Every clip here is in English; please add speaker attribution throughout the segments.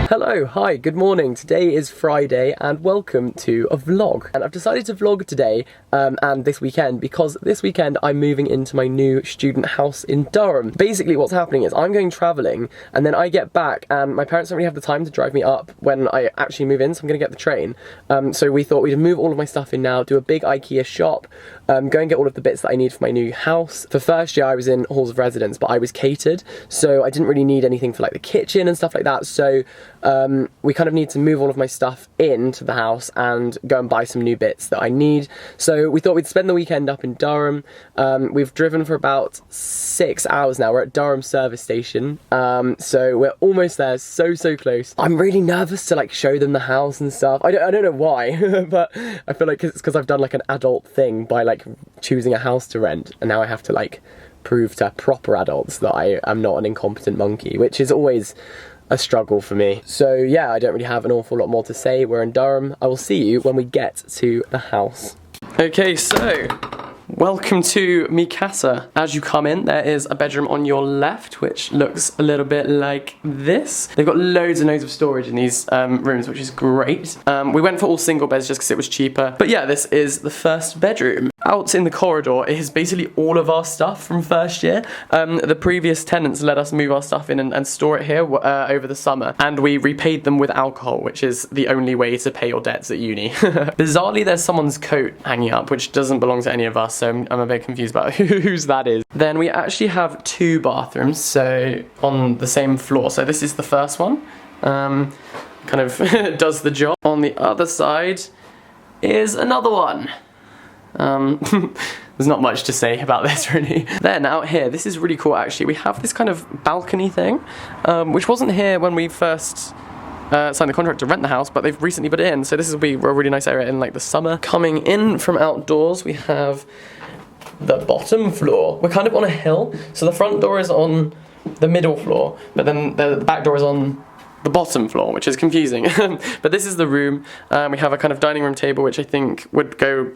Speaker 1: Hello, hi, good morning. Today is Friday and welcome to a vlog. And I've decided to vlog today and this weekend because this weekend I'm moving into my new student house in Durham. Basically what's happening is I'm going travelling and then I get back and my parents don't really have the time to drive me up when I actually move in, so I'm going to get the train. So we thought we'd move all of my stuff in now, do a big IKEA shop, go and get all of the bits that I need for my new house. For first year I was in halls of residence, but I was catered, so I didn't really need anything for like the kitchen and stuff like that, so we kind of need to move all of my stuff into the house and go and buy some new bits that I need. So we thought we'd spend the weekend up in Durham. We've driven for about 6 hours now. We're at Durham service station, so we're almost there, so close. I'm really nervous to like show them the house and stuff. I don't know why, but I feel like it's because I've done like an adult thing by like choosing a house to rent, and now I have to like prove to proper adults that I am not an incompetent monkey, which is always a struggle for me. So yeah, I don't really have an awful lot more to say. We're in Durham. I will see you when we get to the house. Okay, so welcome to mi casa. As you come in, there is a bedroom on your left, which looks a little bit like this. They've got loads and loads of storage in these rooms, which is great. We went for all single beds just because it was cheaper. But yeah, this is the first bedroom. Out in the corridor is basically all of our stuff from first year. The previous tenants let us move our stuff in and store it here over the summer, and we repaid them with alcohol, which is the only way to pay your debts at uni. Bizarrely, there's someone's coat hanging up, which doesn't belong to any of us, so I'm a bit confused about whose that is. Then we actually have 2 bathrooms, so on the same floor. So this is the first one, kind of does the job. On the other side is another one. There's not much to say about this really. Then out here, this is really cool actually. We have this kind of balcony thing, which wasn't here when we first signed the contract to rent the house, but they've recently put it in, so this will be a really nice area in like the summer. Coming in from outdoors, we have the bottom floor. We're kind of on a hill, so the front door is on the middle floor, but then the back door is on the bottom floor, which is confusing. But this is the room. We have a kind of dining room table, which I think would go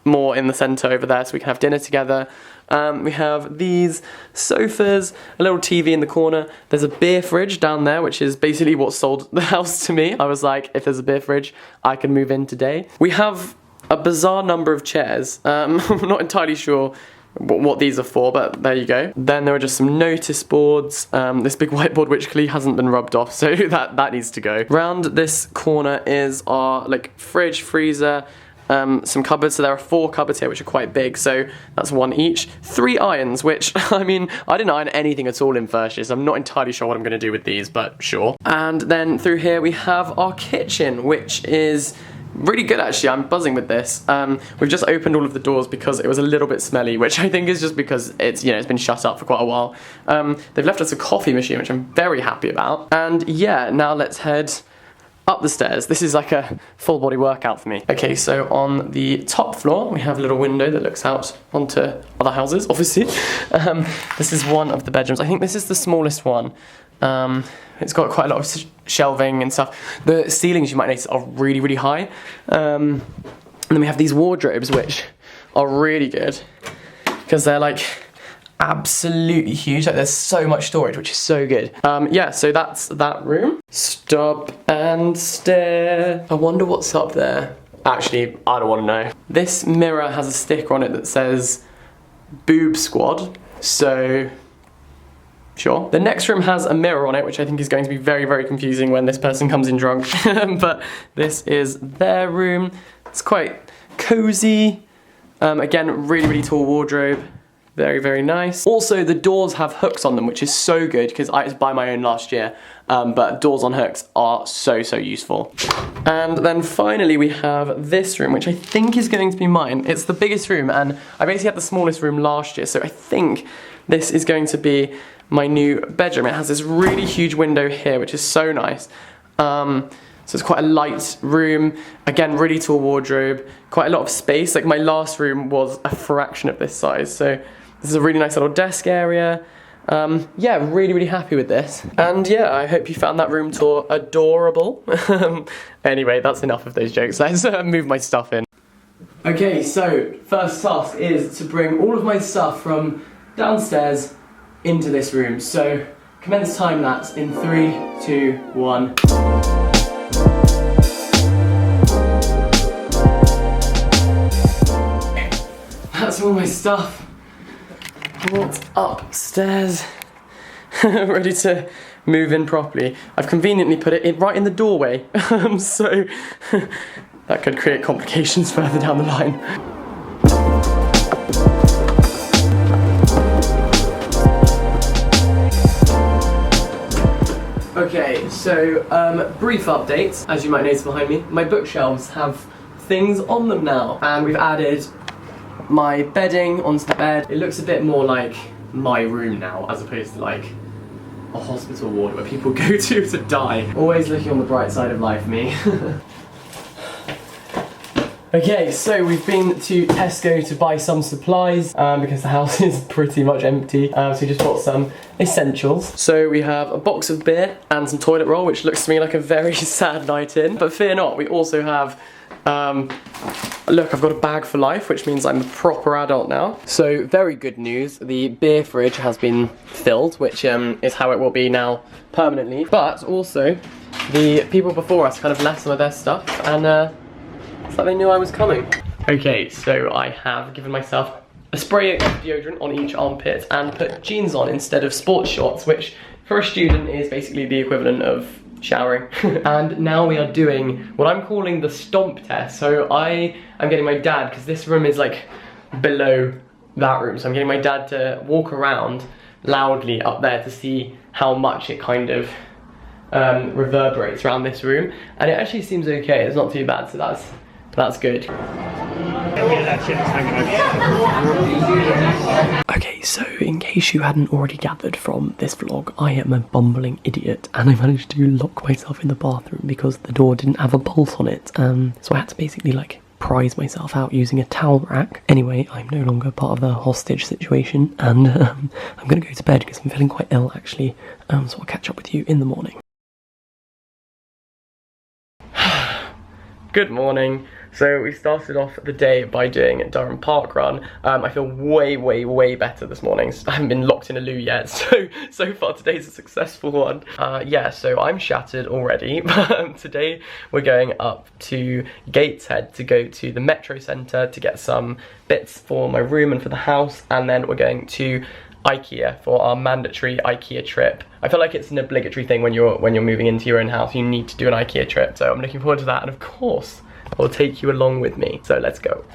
Speaker 1: more in the centre over there, so we can have dinner together. We have these sofas, a little TV in the corner. There's a beer fridge down there, which is basically what sold the house to me. I was like, if there's a beer fridge, I can move in today. We have a bizarre number of chairs. I'm not entirely sure what these are for, but there you go. Then there are just some notice boards, this big whiteboard which clearly hasn't been rubbed off, so that needs to go. Round this corner is our like fridge, freezer, some cupboards. So there are 4 cupboards here which are quite big, so that's 1 each. 3 irons, which, I mean, I didn't iron anything at all in first year, so I'm not entirely sure what I'm going to do with these, but sure. And then through here we have our kitchen, which is really good actually. I'm buzzing with this. We've just opened all of the doors because it was a little bit smelly, which I think is just because it's, you know, it's been shut up for quite a while. They've left us a coffee machine, which I'm very happy about. And yeah, now let's head up the stairs. This is like a full body workout for me. Okay, so on the top floor, we have a little window that looks out onto other houses, obviously. This is one of the bedrooms. I think this is the smallest one. It's got quite a lot of shelving and stuff. The ceilings, you might notice, are really high. And then we have these wardrobes, which are really good because they're like absolutely huge. Like there's so much storage, which is so good. Yeah, so that's that room. Stop and stare. I wonder what's up there. Actually, I don't want to know. This mirror has a sticker on it that says Boob Squad, so sure. The next room has a mirror on it, which I think is going to be very confusing when this person comes in drunk. But this is their room. It's quite cozy. Again, really tall wardrobe. Very nice. Also, the doors have hooks on them, which is so good because I had to buy my own last year. But doors on hooks are so useful. And then finally we have this room, which I think is going to be mine. It's the biggest room, and I basically had the smallest room last year, so I think this is going to be my new bedroom. It has this really huge window here, which is so nice. So it's quite a light room. Again, really tall wardrobe, quite a lot of space. Like my last room was a fraction of this size, so this is a really nice little desk area. Yeah, really happy with this. And yeah, I hope you found that room tour adorable. Anyway, that's enough of those jokes. Let's move my stuff in. Okay, so first task is to bring all of my stuff from downstairs into this room. So commence time lapse in 3, 2, 1. all my stuff. What's upstairs? Ready to move in properly. I've conveniently put it right in the doorway, so that could create complications further down the line. Okay, so brief updates. As you might notice behind me, my bookshelves have things on them now, and we've added my bedding onto the bed. It looks a bit more like my room now, as opposed to like a hospital ward where people go to die. Always looking on the bright side of life, me. Okay, so we've been to Tesco to buy some supplies because the house is pretty much empty. So we just bought some essentials. So we have a box of beer and some toilet roll, which looks to me like a very sad night in. But fear not, we also have look, I've got a bag for life, which means I'm a proper adult now. So very good news, the beer fridge has been filled, which is how it will be now permanently. But also, the people before us kind of left some of their stuff, and it's like they knew I was coming. Okay, so I have given myself a spray of deodorant on each armpit and put jeans on instead of sports shorts, which for a student is basically the equivalent of showering. And now we are doing what I'm calling the Stomp Test. So I am getting my dad, because this room is like below that room, so I'm getting my dad to walk around loudly up there to see how much it kind of reverberates around this room. And it actually seems okay, it's not too bad, so that's good. Okay, so in case you hadn't already gathered from this vlog, I am a bumbling idiot, and I managed to lock myself in the bathroom because the door didn't have a bolt on it. So I had to basically like prise myself out using a towel rack. Anyway, I'm no longer part of the hostage situation, and I'm gonna go to bed because I'm feeling quite ill actually. So I'll catch up with you in the morning. Good morning. So we started off the day by doing a Durham Park run. I feel way better this morning. I haven't been locked in a loo yet, so far today's a successful one. Yeah, so I'm shattered already, but today we're going up to Gateshead to go to the Metro Centre to get some bits for my room and for the house, and then we're going to IKEA for our mandatory IKEA trip. I feel like it's an obligatory thing when you're moving into your own house. You need to do an IKEA trip, so I'm looking forward to that, and of course I'll take you along with me. So let's go.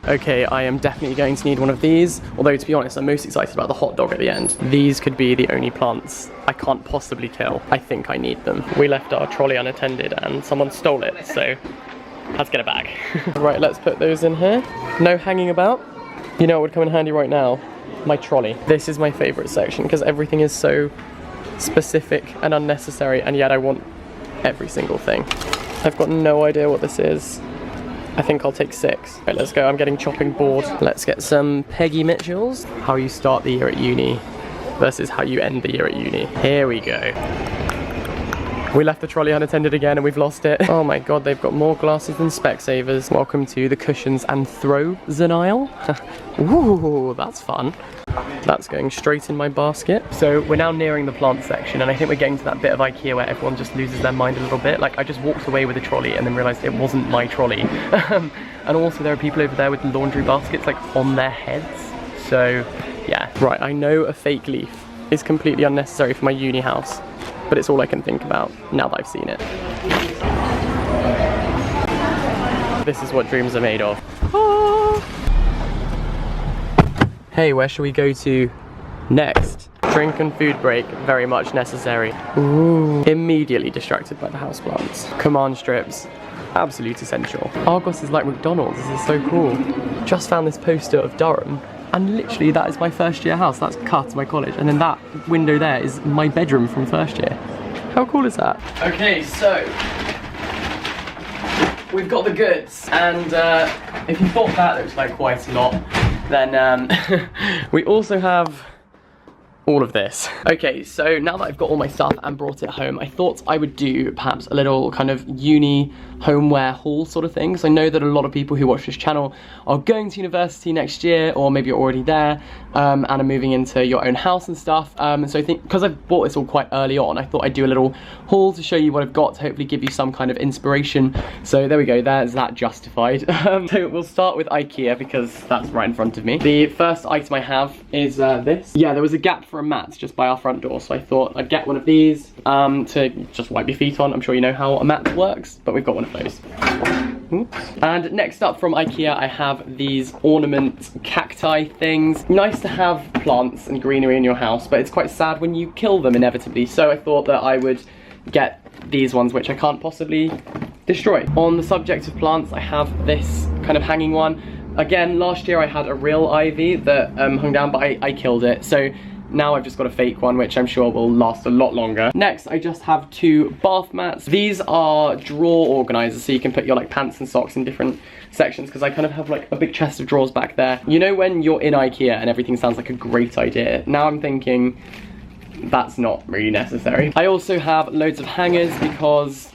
Speaker 1: Okay, I am definitely going to need one of these, although to be honest, I'm most excited about the hot dog at the end. These could be the only plants I can't possibly kill. I think I need them. We left our trolley unattended and someone stole it, so let's get a bag. Right, let's put those in here. No hanging about. You know what would come in handy right now? My trolley. This is my favourite section because everything is so specific and unnecessary, and yet I want every single thing. I've got no idea what this is. I think I'll take 6. Right, let's go. I'm getting chopping bored. Let's get some Peggy Mitchells. How you start the year at uni versus how you end the year at uni. Here we go. We left the trolley unattended again and we've lost it. Oh my god, they've got more glasses than Specsavers. Welcome to the cushions and throws aisle. Ooh, that's fun. That's going straight in my basket. So we're now nearing the plant section, and I think we're getting to that bit of IKEA where everyone just loses their mind a little bit. Like, I just walked away with a trolley and then realised it wasn't my trolley. And also there are people over there with laundry baskets like on their heads. So yeah. Right, I know a fake leaf is completely unnecessary for my uni house, but it's all I can think about now that I've seen it. This is what dreams are made of. Ah. Hey, where shall we go to next? Drink and food break, very much necessary. Ooh. Immediately distracted by the houseplants. Command strips, absolute essential. Argos is like McDonald's, this is so cool. Just found this poster of Durham, and literally that is my first year house. That's cut my college, and then that window there is my bedroom from first year. How cool is that? Okay, so we've got the goods, and if you thought that looks like quite a lot, then we also have all of this. Okay, so now that I've got all my stuff and brought it home, I thought I would do perhaps a little kind of uni homeware haul sort of thing. Because I know that a lot of people who watch this channel are going to university next year, or maybe you're already there and are moving into your own house and stuff. And so I think because I've bought this all quite early on, I thought I'd do a little haul to show you what I've got to hopefully give you some kind of inspiration. So there we go, there's that justified. So we'll start with IKEA because that's right in front of me. The first item I have is this. Yeah, there was a gap for a mat just by our front door, so I thought I'd get one of these to just wipe your feet on. I'm sure you know how a mat works, but we've got one of those. And next up from IKEA, I have these ornament cacti things. Nice to have plants and greenery in your house, but it's quite sad when you kill them inevitably. So I thought that I would get these ones, which I can't possibly destroy. On the subject of plants, I have this kind of hanging one. Again, last year I had a real ivy that hung down, but I killed it. So now I've just got a fake one, which I'm sure will last a lot longer. Next, I just have 2 bath mats. These are drawer organizers, so you can put your like pants and socks in different sections, because I kind of have like a big chest of drawers back there. You know when you're in IKEA and everything sounds like a great idea? Now I'm thinking that's not really necessary. I also have loads of hangers because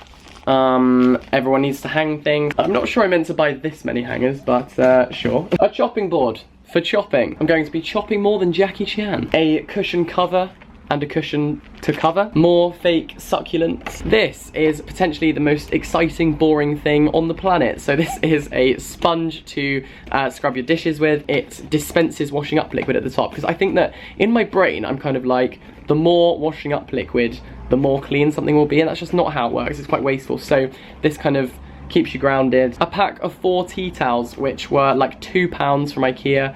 Speaker 1: everyone needs to hang things. I'm not sure I meant to buy this many hangers, but sure. A chopping board. For chopping, I'm going to be chopping more than Jackie Chan. A cushion cover and a cushion to cover. More fake succulents. This is potentially the most exciting, boring thing on the planet. So this is a sponge to scrub your dishes with. It dispenses washing up liquid at the top, because I think that in my brain, I'm kind of like, the more washing up liquid, the more clean something will be, and that's just not how it works. It's quite wasteful. So this kind of keeps you grounded. A pack of 4 tea towels, which were like £2 from IKEA.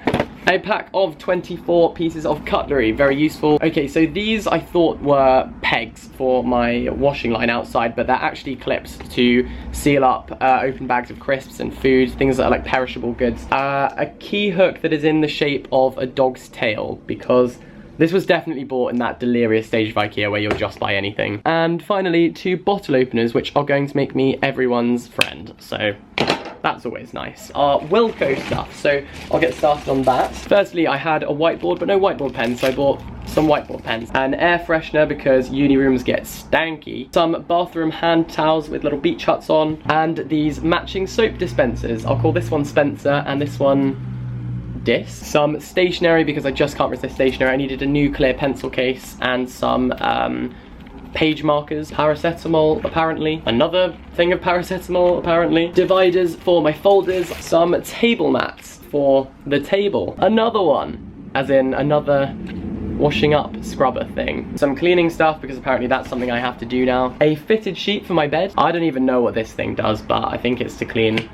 Speaker 1: A pack of 24 pieces of cutlery, very useful. Okay, so these I thought were pegs for my washing line outside, but they're actually clips to seal up open bags of crisps and food, things that are like perishable goods. A key hook that is in the shape of a dog's tail, because this was definitely bought in that delirious stage of IKEA where you'll just buy anything. And finally, 2 bottle openers, which are going to make me everyone's friend. So that's always nice. Our Wilko stuff, so I'll get started on that. Firstly, I had a whiteboard, but no whiteboard pens, so I bought some whiteboard pens. An air freshener, because uni rooms get stanky. Some bathroom hand towels with little beach huts on. And these matching soap dispensers. I'll call this one Spencer and this one Dis. Some stationery, because I just can't resist stationery. I needed a new clear pencil case and some page markers. Paracetamol, apparently. Another thing of paracetamol, apparently. Dividers for my folders. Some table mats for the table. Another one, as in another washing up scrubber thing. Some cleaning stuff, because apparently that's something I have to do now. A fitted sheet for my bed. I don't even know what this thing does, but I think it's to clean.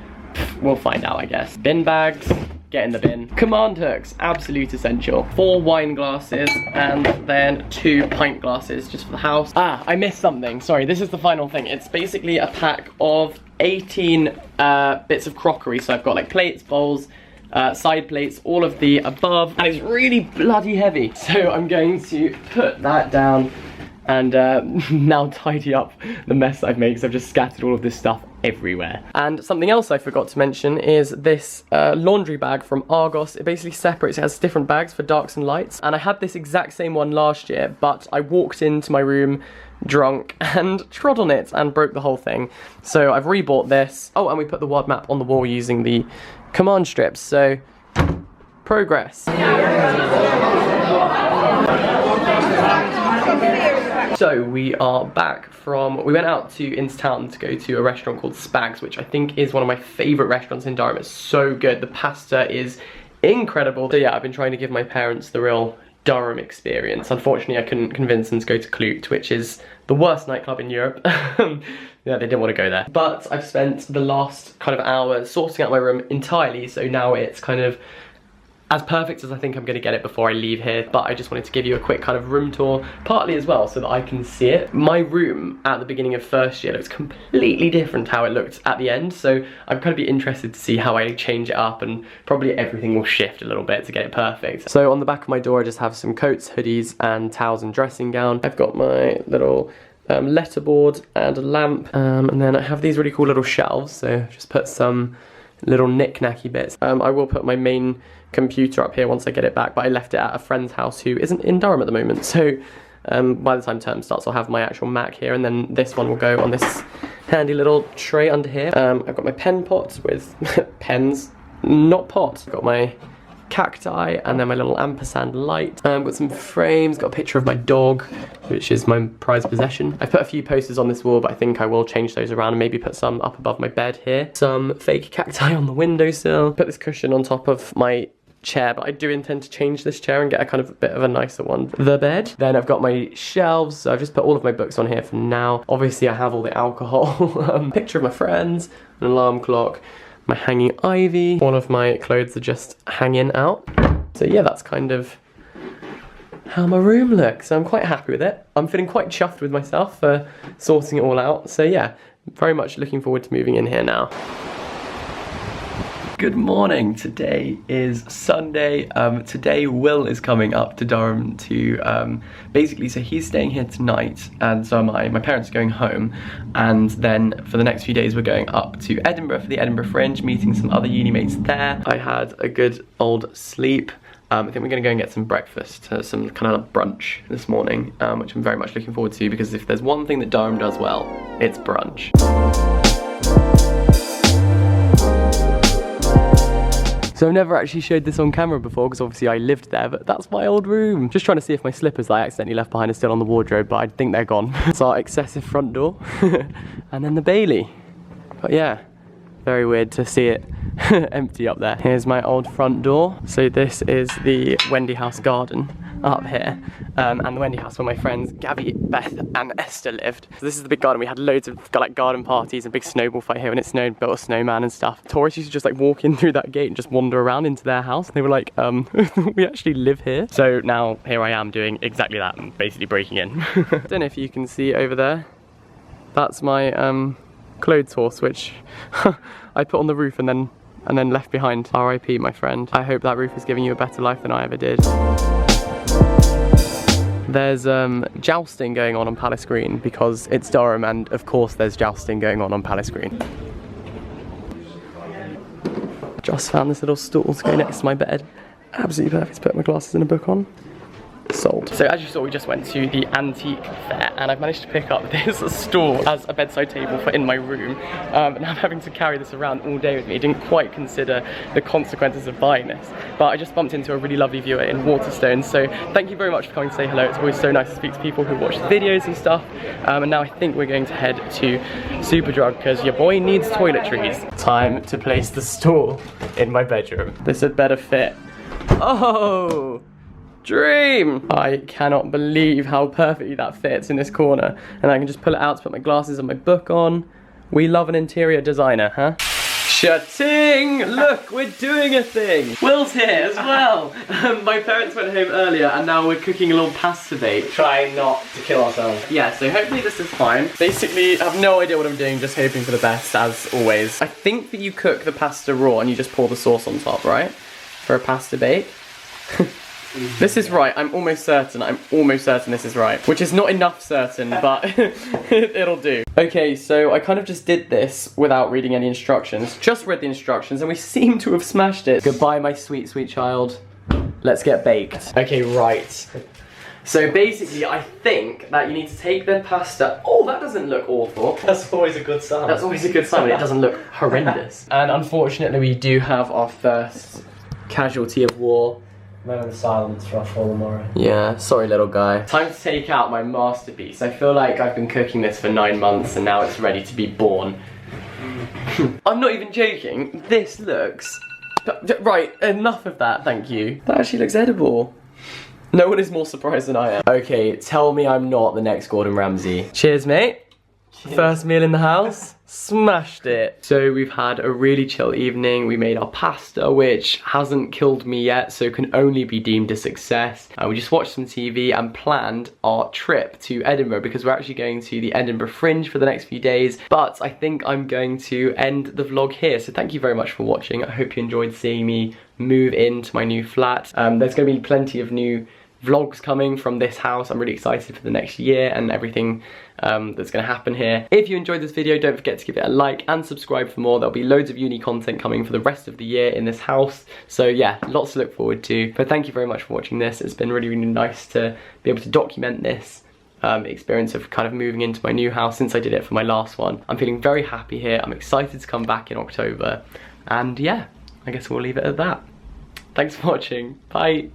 Speaker 1: We'll find out, I guess. Bin bags. Get in the bin. Command hooks, absolute essential. 4 wine glasses and then 2 pint glasses just for the house. Ah, I missed something. Sorry, this is the final thing. It's basically a pack of 18 bits of crockery. So I've got like plates, bowls, side plates, all of the above, and it's really bloody heavy. So I'm going to put that down and now tidy up the mess I've made, because I've just scattered all of this stuff everywhere. And something else I forgot to mention is this laundry bag from Argos. It basically separates, it has different bags for darks and lights, and I had this exact same one last year, but I walked into my room drunk and trod on it and broke the whole thing. So I've rebought this. Oh, and we put the world map on the wall using the command strips, so progress. So we are back from, we went out into town to go to a restaurant called Spags, which I think is one of my favourite restaurants in Durham. It's so good. The pasta is incredible. So yeah, I've been trying to give my parents the real Durham experience. Unfortunately, I couldn't convince them to go to Clute, which is the worst nightclub in Europe. Yeah, they didn't want to go there. But I've spent the last kind of hour sorting out my room entirely, so now it's kind of as perfect as I think I'm going to get it before I leave here. But I just wanted to give you a quick kind of room tour, partly as well so that I can see it. My room at the beginning of first year looks completely different to how it looked at the end, so I'm kind of be interested to see how I change it up, and probably everything will shift a little bit to get it perfect. So on the back of my door I just have some coats, hoodies and towels and dressing gown. I've got my little letterboard and a lamp, and then I have these really cool little shelves, so just put some little knick-knacky bits. I will put my main computer up here once I get it back, but I left it at a friend's house who isn't in Durham at the moment, so by the time term starts I'll have my actual Mac here, and then this one will go on this handy little tray under here. I've got my pen pots with pens, not pots. I've got my cacti and then my little ampersand light. Got some frames, got a picture of my dog, which is my prized possession. I've put a few posters on this wall, but I think I will change those around and maybe put some up above my bed here. Some fake cacti on the windowsill. Put this cushion on top of my chair, but I do intend to change this chair and get a kind of a bit of a nicer one. The bed. Then I've got my shelves, so I've just put all of my books on here for now. Obviously I have all the alcohol, picture of my friends, an alarm clock, my hanging ivy. All of my clothes are just hanging out. So yeah, that's kind of how my room looks. So I'm quite happy with it. I'm feeling quite chuffed with myself for sorting it all out. So yeah, very much looking forward to moving in here now. Good morning, today is Sunday. Today Will is coming up to Durham to basically, so he's staying here tonight and so am I. My parents are going home, and then for the next few days we're going up to Edinburgh for the Edinburgh Fringe, meeting some other uni mates there. I had a good old sleep. I think we're gonna go and get some breakfast, some kind of brunch this morning, which I'm very much looking forward to, because if there's one thing that Durham does well, it's brunch. So I've never actually showed this on camera before because obviously I lived there, but that's my old room. Just trying to see if my slippers that I accidentally left behind are still on the wardrobe, but I think they're gone. It's our excessive front door and then the Bailey. But yeah, very weird to see it empty up there. Here's my old front door. So this is the Wendy House garden up here, and the Wendy House where my friends Gabby, Beth and Esther lived. So this is the big garden. We had loads of like garden parties and big snowball fight here when it snowed, built a snowman and stuff. Tourists used to just like walk in through that gate and just wander around into their house. And they were like, we actually live here. So now here I am doing exactly that and basically breaking in. I don't know if you can see over there. That's my clothes horse, which I put on the roof and then left behind. R.I.P. my friend. I hope that roof is giving you a better life than I ever did. There's jousting going on Palace Green because it's Durham, and of course there's jousting going on Palace Green. Just found this little stool to go next to my bed. Absolutely perfect to put my glasses and a book on. Sold. So as you saw, we just went to the antique fair and I've managed to pick up this stool as a bedside table for in my room. And I'm having to carry this around all day with me. I didn't quite consider the consequences of buying this, but I just bumped into a really lovely viewer in Waterstones. So thank you very much for coming to say hello. It's always so nice to speak to people who watch the videos and stuff. And now I think we're going to head to Superdrug because your boy needs toiletries. Time to place the stool in my bedroom. This had better fit. Oh! Dream! I cannot believe how perfectly that fits in this corner. And I can just pull it out to put my glasses and my book on. We love an interior designer, huh? Cha-ting! Look, we're doing a thing! Will's here as well! My parents went home earlier and now we're cooking a little pasta bake. Trying not to kill ourselves. Yeah, so hopefully this is fine. Basically, I have no idea what I'm doing, just hoping for the best, as always. I think that you cook the pasta raw and you just pour the sauce on top, right? For a pasta bake. This is right, I'm almost certain this is right. Which is not enough certain, but it'll do. Okay, so I kind of just did this without reading any instructions. Just read the instructions and we seem to have smashed it. Goodbye, my sweet, sweet child. Let's get baked. Okay, right. So basically, I think that you need to take the pasta. Oh, that doesn't look awful.
Speaker 2: That's always a good sign.
Speaker 1: That's always a good sign when it doesn't look horrendous. And unfortunately, we do have our first casualty of war.
Speaker 2: Moment of silence for our fallen Mora.
Speaker 1: Yeah, sorry little guy. Time to take out my masterpiece. I feel like I've been cooking this for 9 months and now it's ready to be born. I'm not even joking. This looks... Right, enough of that, thank you. That actually looks edible. No one is more surprised than I am. Okay, tell me I'm not the next Gordon Ramsay. Cheers, mate. Cheers. First meal in the house. Smashed it. So we've had a really chill evening. We made our pasta, which hasn't killed me yet, so can only be deemed a success. We just watched some TV and planned our trip to Edinburgh because we're actually going to the Edinburgh Fringe for the next few days. But I think I'm going to end the vlog here. So thank you very much for watching. I hope you enjoyed seeing me move into my new flat. There's going to be plenty of new vlogs coming from this house. I'm really excited for the next year and everything that's going to happen here. If you enjoyed this video, don't forget to give it a like and subscribe for more. There'll be loads of uni content coming for the rest of the year in this house. So yeah, lots to look forward to. But thank you very much for watching this. It's been really, really nice to be able to document this experience of kind of moving into my new house since I did it for my last one. I'm feeling very happy here. I'm excited to come back in October. And yeah, I guess we'll leave it at that. Thanks for watching. Bye.